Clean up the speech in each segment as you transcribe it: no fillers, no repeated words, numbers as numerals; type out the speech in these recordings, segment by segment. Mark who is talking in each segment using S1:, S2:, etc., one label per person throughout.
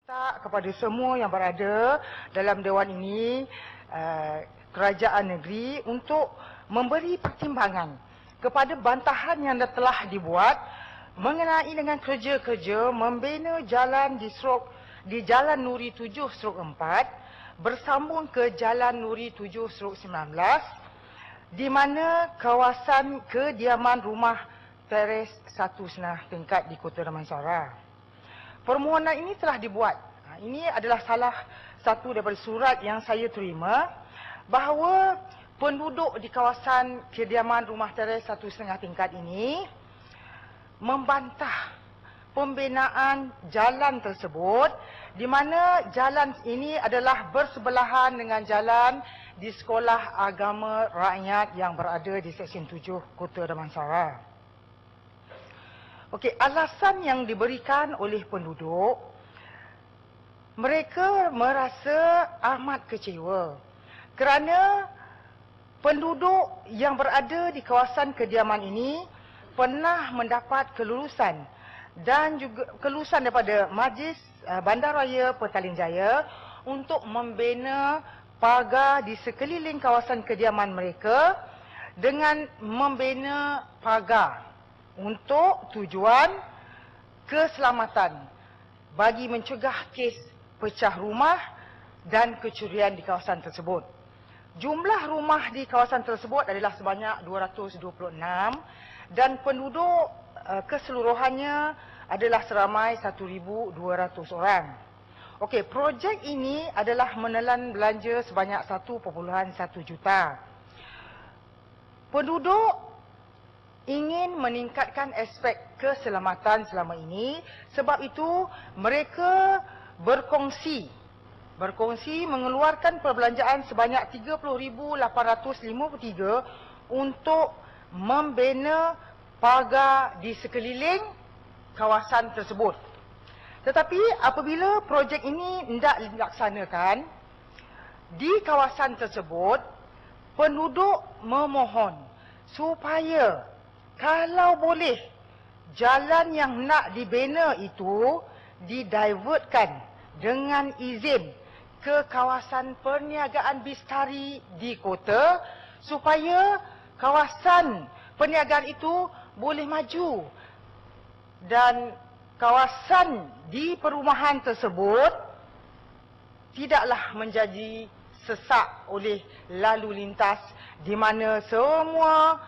S1: Kepada semua yang berada dalam Dewan ini, kerajaan negeri untuk memberi pertimbangan kepada bantahan yang telah dibuat mengenai dengan kerja-kerja membina jalan di Jalan Nuri 7/4 bersambung ke Jalan Nuri 7/19 di mana kawasan kediaman rumah teres 1,5 tingkat di Kota Damansara. Permohonan ini telah dibuat. Ini adalah salah satu daripada surat yang saya terima bahawa penduduk di kawasan kediaman rumah teres 1,5 tingkat ini membantah pembinaan jalan tersebut di mana jalan ini adalah bersebelahan dengan jalan di Sekolah Agama Rakyat yang berada di Seksyen 7 Kota Damansara. Okey, alasan yang diberikan oleh penduduk, mereka merasa amat kecewa kerana penduduk yang berada di kawasan kediaman ini pernah mendapat kelulusan dan juga kelulusan daripada Majlis Bandaraya Petaling Jaya untuk membina pagar di sekeliling kawasan kediaman mereka dengan membina pagar untuk tujuan keselamatan bagi mencegah kes pecah rumah dan kecurian di kawasan tersebut. Jumlah rumah di kawasan tersebut adalah sebanyak 226 dan penduduk keseluruhannya adalah seramai 1,200 orang. Okey, projek ini adalah menelan belanja sebanyak 1.1 juta. Penduduk ingin meningkatkan aspek keselamatan selama ini, sebab itu mereka berkongsi mengeluarkan perbelanjaan sebanyak 30,853 untuk membina pagar di sekeliling kawasan tersebut. Tetapi apabila projek ini hendak dilaksanakan di kawasan tersebut, penduduk memohon supaya kalau boleh jalan yang nak dibina itu didivertkan dengan izin ke kawasan perniagaan Bistari di kota supaya kawasan perniagaan itu boleh maju dan kawasan di perumahan tersebut tidaklah menjadi sesak oleh lalu lintas di mana semua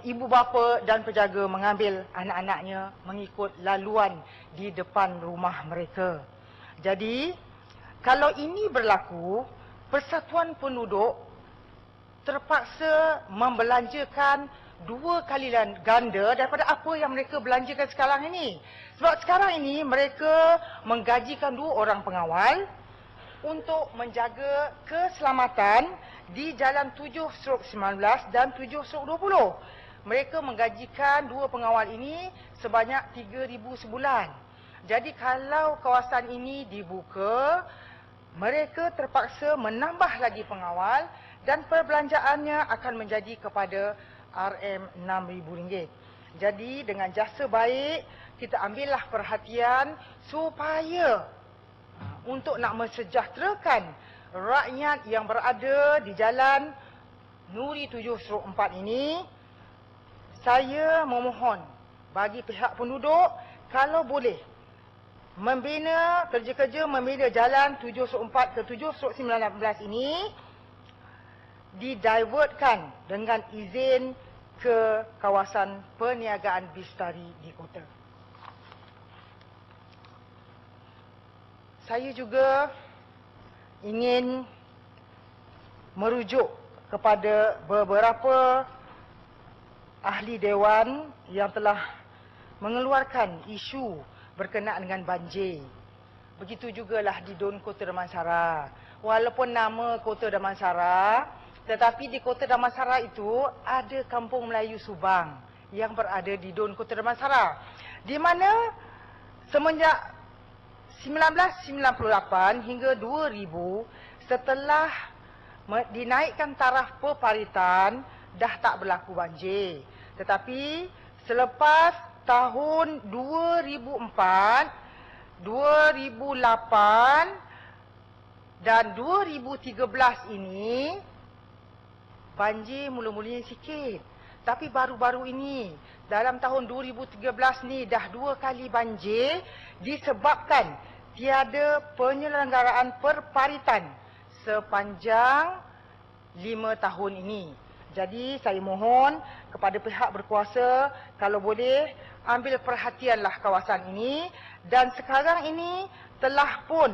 S1: ibu bapa dan penjaga mengambil anak-anaknya mengikut laluan di depan rumah mereka. Jadi, kalau ini berlaku, Persatuan Penduduk terpaksa membelanjakan 2 kali ganda daripada apa yang mereka belanjakan sekarang ini. Sebab sekarang ini mereka menggajikan 2 orang pengawal untuk menjaga keselamatan di Jalan 7/19 dan 7/20. Mereka menggajikan 2 pengawal ini sebanyak 3,000 sebulan. Jadi kalau kawasan ini dibuka, mereka terpaksa menambah lagi pengawal dan perbelanjaannya akan menjadi kepada RM6,000. Jadi dengan jasa baik, kita ambillah perhatian supaya untuk nak mensejahterakan rakyat yang berada di Jalan Nuri 7/4 ini, saya memohon bagi pihak penduduk kalau boleh membina kerja-kerja membina Jalan 7/4 ke 7/19 ini didivertkan dengan izin ke kawasan perniagaan Bistari di kota. Saya juga ingin merujuk kepada beberapa ahli dewan yang telah mengeluarkan isu berkenaan dengan banjir. Begitu jugalah di DUN Kota Damansara. Walaupun nama Kota Damansara, tetapi di Kota Damansara itu ada Kampung Melayu Subang yang berada di DUN Kota Damansara, di mana semenjak 1998 hingga 2000 setelah dinaikkan taraf peparitan dah tak berlaku banjir. Tetapi selepas tahun 2004 2008 dan 2013 ini banjir mula-mulanya sikit. Tapi baru-baru ini, dalam tahun 2013 ni dah 2 kali banjir disebabkan tiada penyelenggaraan perparitan sepanjang 5 tahun ini. Jadi saya mohon kepada pihak berkuasa, kalau boleh ambil perhatianlah kawasan ini. Dan sekarang ini telah pun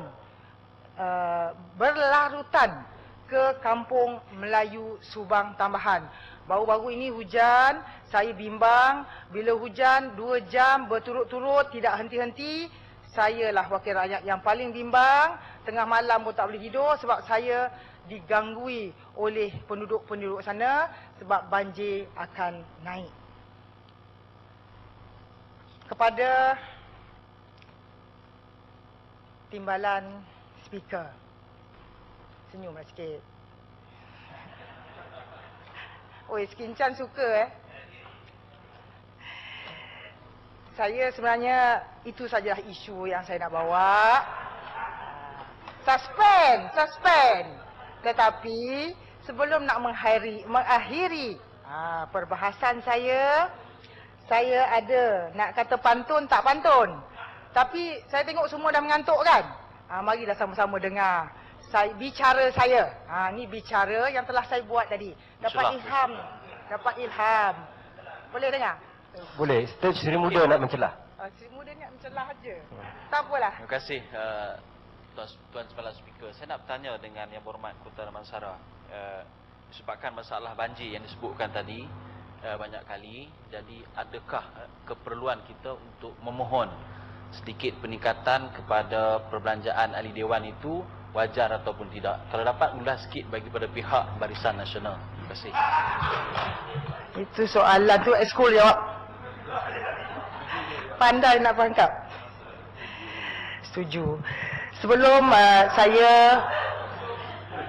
S1: berlarutan ke Kampung Melayu Subang Tambahan. Baru-baru ini hujan, saya bimbang bila hujan 2 jam berturut-turut tidak henti-henti. Saya lah wakil rakyat yang paling bimbang, tengah malam pun tak boleh tidur sebab saya diganggui oleh penduduk-penduduk sana sebab banjir akan naik. Kepada timbalan speaker, senyumlah sikit. Oi, Skincan suka Saya sebenarnya itu saja isu yang saya nak bawa. Suspend. Tetapi sebelum nak mengakhiri perbahasan saya ada nak kata pantun tak pantun. Tapi saya tengok semua dah mengantuk kan? Marilah sama-sama dengar bicara saya. Ni bicara yang telah saya buat tadi. Dapat ilham. Boleh dengar?
S2: Boleh. Sri Muda nak mencelah.
S1: Sri Muda nak mencelah aja. Tak apalah.
S3: Terima kasih Tuan Kepala Speaker. Saya nak bertanya dengan Yang Berhormat Kota Damansara. Disebabkan masalah banjir yang disebutkan tadi banyak kali. Jadi adakah keperluan kita untuk memohon sedikit peningkatan kepada perbelanjaan ahli dewan itu wajar ataupun tidak? Kalau dapat ulas sikit bagi pada pihak Barisan Nasional. Terima kasih.
S1: Itu soalan tu ekskul jawab. Pandai nak pangkap. Setuju. Sebelum saya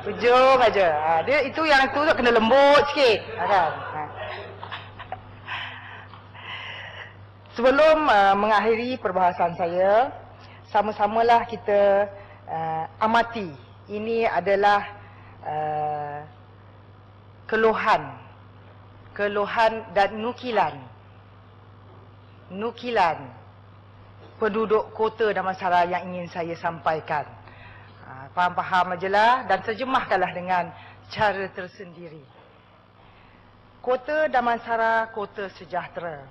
S1: ujung aja. Dia itu yang tu kena lembut sikit, kan? Sebelum mengakhiri perbahasan saya, sama-samalah kita amati. Ini adalah keluhan dan nukilan penduduk Kota Damansara yang ingin saya sampaikan. Faham-faham ajalah dan terjemahkanlah dengan cara tersendiri. Kota Damansara kota sejahtera.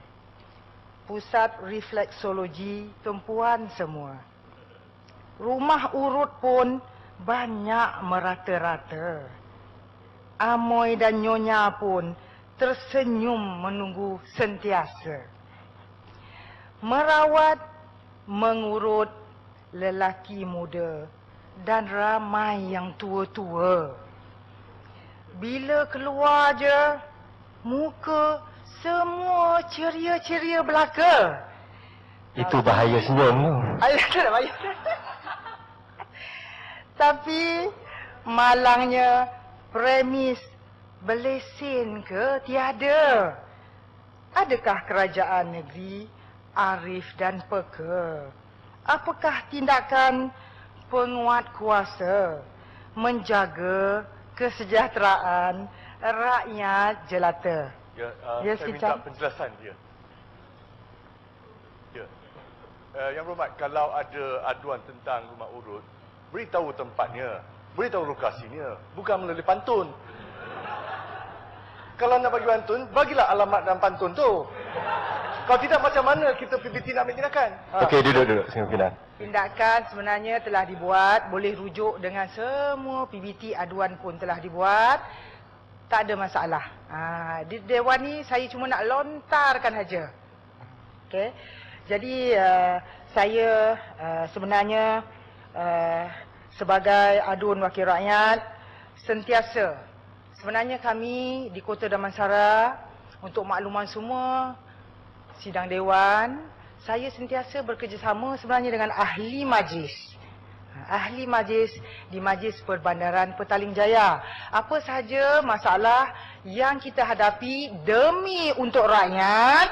S1: Pusat refleksologi tumpuan semua. Rumah urut pun banyak merata-rata. Amoy dan Nyonya pun tersenyum menunggu sentiasa. Merawat, mengurut lelaki muda dan ramai yang tua-tua. Bila keluar je, muka semua ceria-ceria belaka.
S2: Itu bahaya senyum tu.
S1: Itulah bahaya. Tapi malangnya premis belesin ke tiada. Adakah kerajaan negeri arif dan peka? Apakah tindakan penguat kuasa menjaga kesejahteraan rakyat jelata?
S4: Saya minta penjelasan dia. Yang Berhormat, kalau ada aduan tentang rumah urut, beritahu tempatnya, beritahu lokasinya, bukan melalui pantun. Kalau nak bagi pantun, bagilah alamat dan pantun tu. Kalau tidak, macam mana kita PBT nak ambil tindakan?
S2: Okey, duduk. Singapura.
S1: Tindakan sebenarnya telah dibuat, boleh rujuk dengan semua PBT aduan pun telah dibuat. Tak ada masalah. Di Dewan ni saya cuma nak lontarkan saja. Okey. Jadi saya sebenarnya sebagai aduan wakil rakyat sentiasa, sebenarnya kami di Kota Damansara, untuk makluman semua sidang Dewan, saya sentiasa bekerjasama sebenarnya dengan ahli majlis. Ahli majlis di Majlis Perbandaran Petaling Jaya. Apa sahaja masalah yang kita hadapi demi untuk rakyat,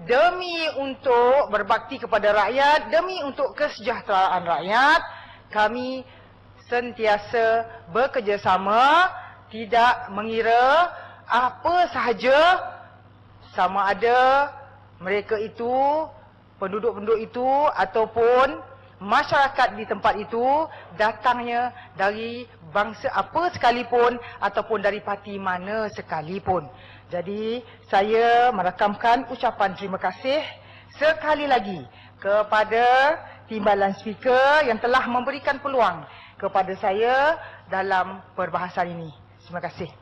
S1: demi untuk berbakti kepada rakyat, demi untuk kesejahteraan rakyat, kami sentiasa bekerjasama, tidak mengira apa sahaja, sama ada mereka itu, penduduk-penduduk itu ataupun masyarakat di tempat itu datangnya dari bangsa apa sekalipun ataupun dari parti mana sekalipun. Jadi saya merakamkan ucapan terima kasih sekali lagi kepada Timbalan Speaker yang telah memberikan peluang kepada saya dalam perbahasan ini. Terima kasih.